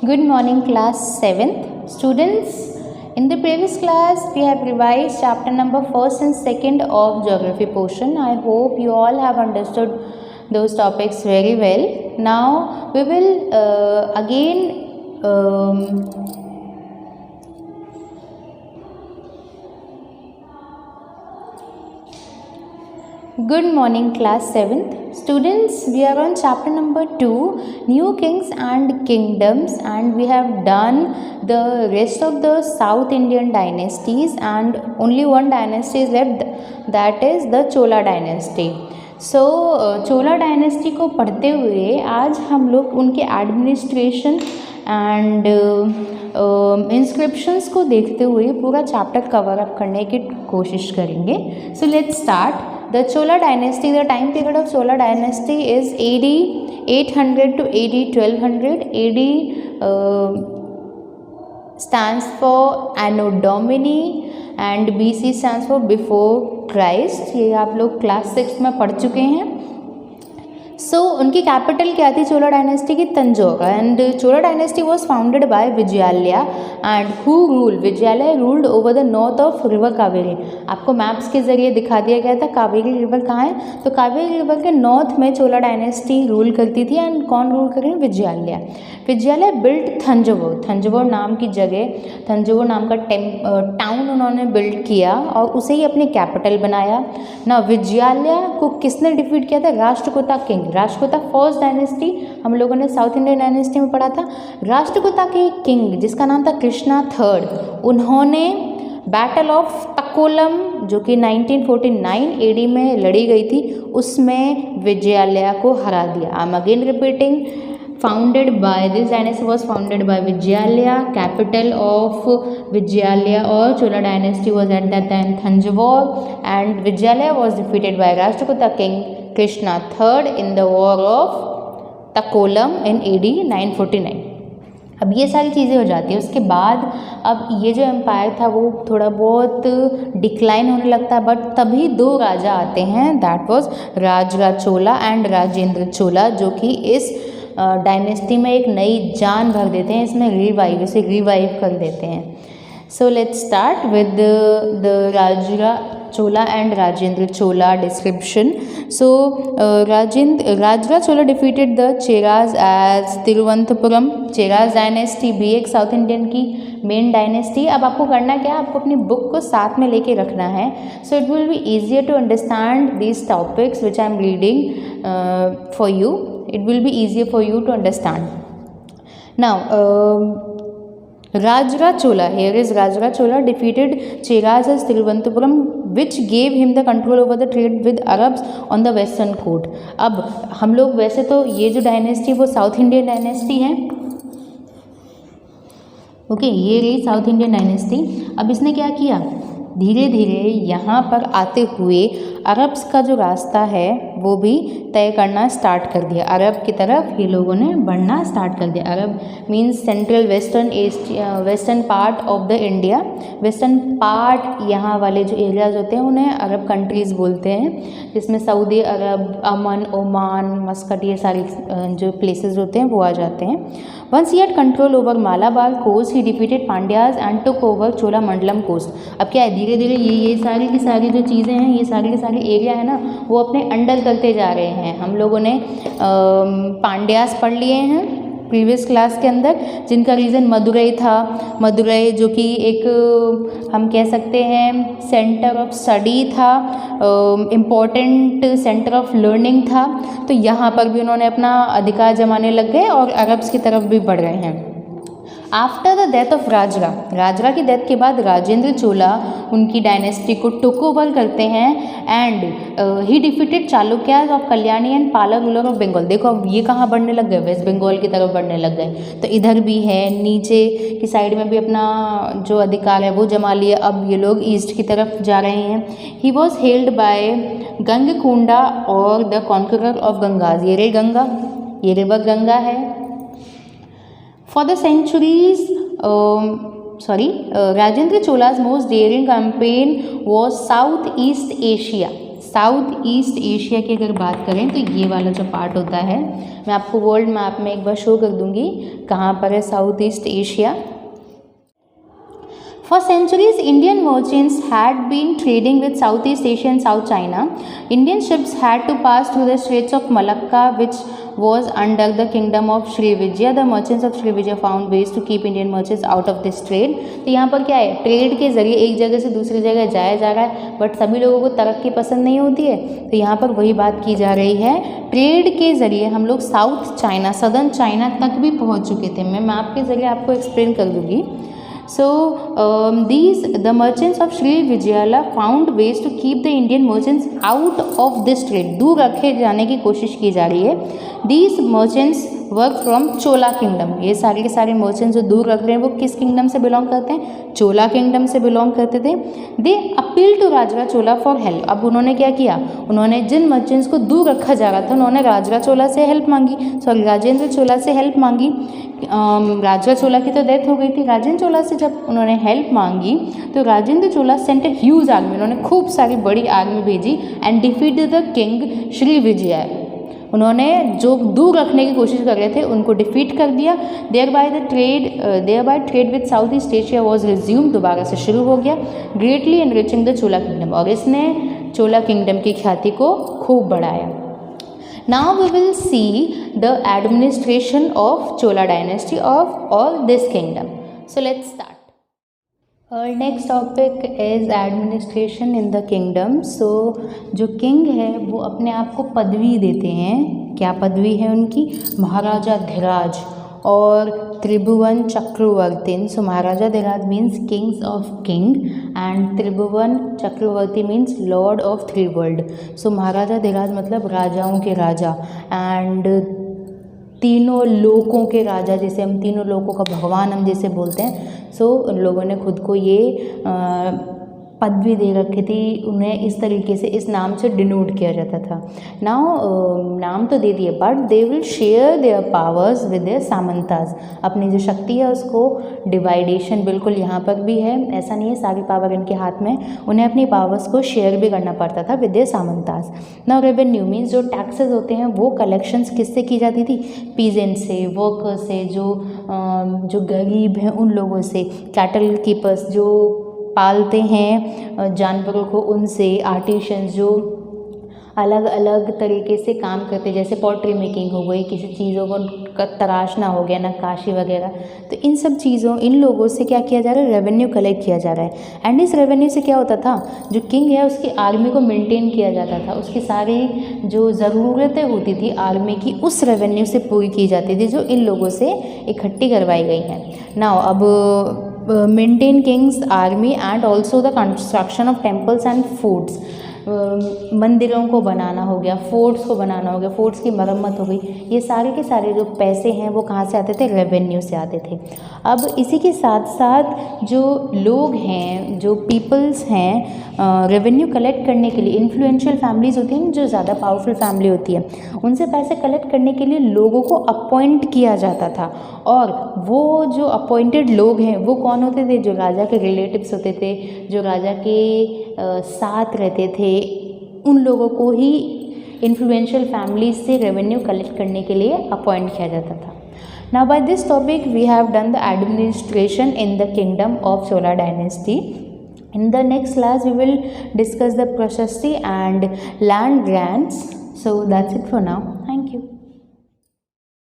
Good morning, class 7th. Students, in the previous class, we have revised chapter number 1st and 2nd of geography portion. I hope you all have understood those topics very well. Now, we will Good morning, class 7th. Students, we are on chapter number 2, New Kings and Kingdoms, and we have done the rest of the South Indian dynasties, and only one dynasty is left, that is the Chola dynasty. So, Chola dynasty को पढ़ते हुए आज हम लोग उनके administration and inscriptions को देखते हुए पूरा चैप्टर कवर अप करने की कोशिश करेंगे. सो let's start. The Chola dynasty, the time period of Chola dynasty is AD 800 to AD 1200. AD stands for Anno Domini and BC stands for Before Christ. ये आप लोग क्लास 6 में पढ़ चुके हैं. सो उनकी कैपिटल क्या थी चोला डायनेस्टी की? Tanjore. And Chola dynasty was founded by Vijayalaya and who rule? Vijayalaya ruled over the north of river Kaveri. आपको मैप्स के जरिए दिखा दिया गया था कावेरी रिवर कहाँ है. तो कावेरी रिवर के नॉर्थ में चोला डायनेस्टी रूल करती थी. एंड कौन रूल कर रहे हैं? विजयालया. विजयालया बिल्ड थंजौर. थंजौर नाम की जगह, थंजौर नाम का टाउन उन्होंने बिल्ड किया और उसे ही अपनी कैपिटल बनाया. ना विजयालया को किसने डिफीट किया था? Rashtrakuta king. Rashtrakuta first dynasty हम लोगों ने साउथ इंडियन डायनेस्टी में पढ़ा था. राष्ट्रकूटा के किंग जिसका नाम था कृष्णा थर्ड, उन्होंने बैटल ऑफ तकोलम जो कि 1949 एडी में लड़ी गई थी उसमें विजयालया को हरा दिया. I am again repeating, founded by this dynasty was founded by Vijayalaya. Capital of Vijayalaya or Chola dynasty was at that time Thanjavur, and Vijayalaya was defeated by Rashtrakuta king Krishna III in the war of Takolam in AD 949. अब ये सारी चीज़ें हो जाती है. उसके बाद अब ये जो एम्पायर था वो थोड़ा बहुत डिक्लाइन होने लगता है. बट तभी दो राजा आते हैं, that was Rajaraja Chola and Rajendra Chola, जो कि इस डायनेस्टी में एक नई जान भर देते हैं. इसमें इसे रिवाइव कर देते हैं. So let's start with the Rajaraja Chola and Rajendra Chola description. So Rajaraja Chola defeated the Cheras as Thiruvananthapuram. Cheras dynasty भी एक साउथ इंडियन की मेन डायनेस्टी. अब आपको करना क्या है? आपको अपनी बुक को साथ में लेके रखना है. So it will be easier to understand these topics which I am reading for you. It will be easier for you to understand. Now, Rajra Chola, here is Rajra Chola defeated Cheras as Tiruvananthapuram, which gave him the control over the trade with Arabs on the western coast. अब हम लोग वैसे तो ये जो dynasty वो south Indian dynasty है. Okay, ये रही साउथ इंडियन डायनेस्टी. अब इसने क्या किया? धीरे धीरे यहाँ पर आते हुए अरब्स का जो रास्ता है वो भी तय करना स्टार्ट कर दिया. अरब की तरफ ये लोगों ने बढ़ना स्टार्ट कर दिया. Arab means central western part of the India. Western part यहाँ वाले जो एरियाज होते हैं उन्हें अरब कंट्रीज़ बोलते हैं, जिसमें सऊदी अरब, अमन, ओमान, मस्कट, ये सारी जो प्लेसेस होते हैं वो आ जाते हैं. Once he had control over Malabar coast, he defeated Pandyas and took over Chola Mandalam coast. अब क्या है, धीरे धीरे ये सारी की सारी जो चीज़ें हैं, ये सारे के सारे एरिया है ना, वो अपने अंडर करते जा रहे हैं. हम लोगों ने पांड्यास पढ़ लिए हैं प्रीवियस क्लास के अंदर, जिनका रीज़न मदुरई था. मदुरई जो कि एक हम कह सकते हैं सेंटर ऑफ स्टडी था, इम्पोर्टेंट सेंटर ऑफ लर्निंग था. तो यहाँ पर भी उन्होंने अपना अधिकार जमाने लग गए और अरब्स की तरफ भी बढ़ रहे हैं. After the death of Rajhara की डेथ के बाद राजेंद्र चोला उनकी डायनेस्टी को टुक ओवर करते हैं. And he defeated Chalukyas of Kalyani and पाला रूलर ऑफ बंगाल. देखो अब ये कहाँ बढ़ने लग गए? वेस्ट बंगाल की तरफ बढ़ने लग गए. तो इधर भी है, नीचे की साइड में भी अपना जो अधिकार है वो जमा लिया. अब ये लोग ईस्ट की तरफ जा रहे हैं. ही वॉज हेल्ड बाय गंगकुंडा और द कॉन्करर ऑफ गंगाज. ये रे गंगा, ये रिवर गंगा है. For the centuries, Rajendra Chola's most daring campaign was Southeast Asia. South East Asia की अगर बात करें तो ये वाला जो पार्ट होता है, मैं आपको वर्ल्ड मैप में एक बार शो कर दूंगी कहाँ पर है south East Asia. For centuries, Indian merchants had been trading with Southeast Asia and South China. Indian ships had to pass through the Straits of Malacca, which was under the kingdom of Srivijaya. The merchants of Srivijaya found ways to keep Indian merchants out of this trade. तो यहाँ पर क्या है, trade के जरिए एक जगह से दूसरी जगह जाया जा रहा है, बट सभी लोगों को तरक्की पसंद नहीं होती है। तो यहाँ पर वही बात की जा रही है, ट्रेड के ज़रिए हम लोग साउथ चाइना, सदर्न चाइना तक भी पहुँच चुके थे। मैं मैप के ज़रिए आपको एक्सप्लेन कर दूँगी। So the merchants of Srivijaya found ways to keep the Indian merchants out of this trade. दूर रखे जाने की कोशिश की जा रही है। These merchants work from Chola kingdom. ये सारे के सारे मर्चेंट्स जो दूर रख रहे हैं वो किस किंगडम से बिलोंग करते हैं? चोला किंगडम से बिलोंग करते थे। They appeal to Rajaraja Chola for help. अब उन्होंने क्या किया, उन्होंने जिन मर्चेंट्स को दूर रखा जा रहा था उन्होंने राजरा चोला से हेल्प मांगी, सॉरी राजेंद्र चोला से हेल्प मांगी। राजरा चोला की तो डेथ हो गई थी। राजेंद्र चोला से जब उन्होंने हेल्प मांगी तो राजेंद्र चोला सेंट ए ह्यूज आर्मी, उन्होंने खूब सारी बड़ी आर्मी भेजी and defeated the king Srivijaya. उन्होंने जो दूर रखने की कोशिश कर रहे थे उनको डिफीट कर दिया। There by trade with South East Asia was resume, दोबारा से शुरू हो गया। Greatly enriching the Chola kingdom, और इसने चोला किंगडम की ख्याति को खूब बढ़ाया। Now we will see the administration of Chola dynasty of all this kingdom. So let's start. Our next topic is administration in the kingdom. So जो किंग है वो अपने आप को पदवी देते हैं। क्या पदवी है उनकी? महाराजा धिराज और Tribhuvana Chakravarti. So Maharajadhiraja means kings of king and Tribhuvana Chakravarti means lord of three world. So Maharajadhiraja मतलब राजाओं के राजा एंड तीनों लोकों के राजा, जैसे हम तीनों लोकों का भगवान हम जैसे बोलते हैं। सो उन लोगों ने खुद को ये पदवी दे रखी थी, उन्हें इस तरीके से इस नाम से डिनोट किया जाता था। नाउ नाम तो दे दिए but they will share their powers with their samantas. अपनी जो शक्ति है उसको डिवाइडेशन बिल्कुल यहाँ पर भी है, ऐसा नहीं है सारी पावर इनके हाथ में, उन्हें अपनी पावर्स को शेयर भी करना पड़ता था with their samantas. Now revenue means जो टैक्सेस होते हैं वो कलेक्शंस किससे की जाती थी? पीजेंट से, वर्कर से, जो गरीब हैं उन लोगों से, कैटल कीपर्स जो पालते हैं जानवरों को उनसे, आर्टिशंस जो अलग अलग तरीके से काम करते, जैसे पॉटरी मेकिंग हो गई, किसी चीज़ों को तराशना हो गया, नक्काशी वगैरह, तो इन सब चीज़ों इन लोगों से क्या किया जा रहा है? रेवेन्यू कलेक्ट किया जा रहा है। एंड इस रेवेन्यू से क्या होता था, जो किंग है उसकी आर्मी को मेंटेन किया जाता था, उसकी सारी जो ज़रूरतें होती थी आर्मी की उस रेवेन्यू से पूरी की जाती थी जो इन लोगों से इकट्ठी करवाई गई हैं। नाउ अब maintain Kings army and also the construction of temples and forts. मंदिरों को बनाना हो गया, फोर्ट्स को बनाना हो गया, फोर्ट्स की मरम्मत हो गई, ये सारे के सारे जो पैसे हैं वो कहाँ से आते थे? रेवेन्यू से आते थे। अब इसी के साथ साथ जो लोग हैं, जो पीपल्स हैं, रेवेन्यू कलेक्ट करने के लिए इन्फ्लुएंशियल फैमिलीज़ होती हैं, जो ज़्यादा पावरफुल फैमिली होती है, उनसे पैसे कलेक्ट करने के लिए लोगों को अपॉइंट किया जाता था। और वो जो अपॉइंटेड लोग हैं वो कौन होते थे? जो राजा के रिलेटिव्स होते थे, जो राजा के साथ रहते थे, उन लोगों को ही इन्फ्लुएंशियल फैमिली से रेवेन्यू कलेक्ट करने के लिए अपॉइंट किया जाता था। Now by this topic we have done the administration in the kingdom of Chola dynasty. In the next class we will discuss the prashasti and land grants. So that's it for now.